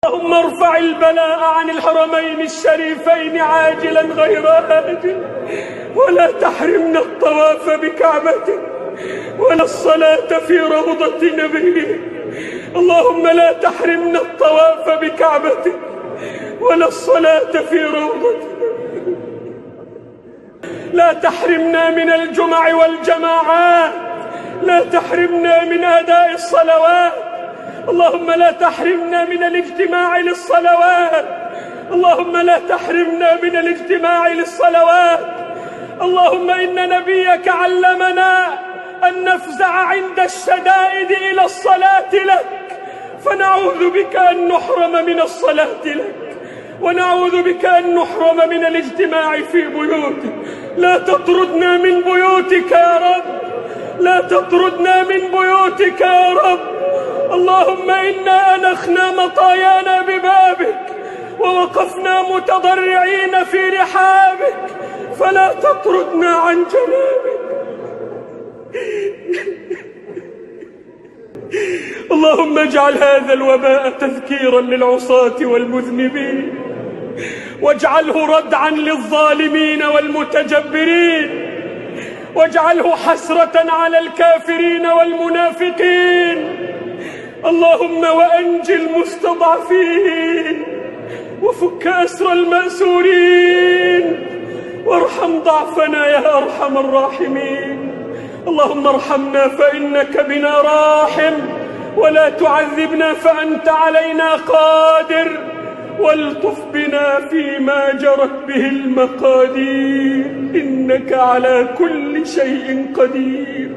اللهم ارفع البلاء عن الحرمين الشريفين عاجلا غير آجل، ولا تحرمنا الطواف بكعبته ولا الصلاة في روضة نبيه. اللهم لا تحرمنا الطواف بكعبته ولا الصلاة في روضته. لا تحرمنا من الجمع والجماعات، لا تحرمنا من أداء الصلوات. اللهم لا تحرمنا من الاجتماع للصلوات، اللهم لا تحرمنا من الاجتماع للصلوات. اللهم إن نبيك علمنا أن نفزع عند الشدائد إلى الصلاة لك، فنعوذ بك أن نحرم من الصلاة لك، ونعوذ بك أن نحرم من الاجتماع في بيوتك. لا تطردنا من بيوتك يا رب، لا تطردنا من بيوتك يا رب. اللهم إنا أنخنا مطايانا ببابك ووقفنا متضرعين في رحابك، فلا تطردنا عن جنابك. اللهم اجعل هذا الوباء تذكيرا للعصاة والمذنبين، واجعله ردعا للظالمين والمتجبرين، واجعله حسرة على الكافرين والمنافقين. اللهم وأنج المستضعفين، وفك أسر المأسورين، وارحم ضعفنا يا أرحم الراحمين. اللهم ارحمنا فإنك بنا راحم، ولا تعذبنا فأنت علينا قادر، والطف بنا فيما جرت به المقادير، إنك على كل شيء قدير.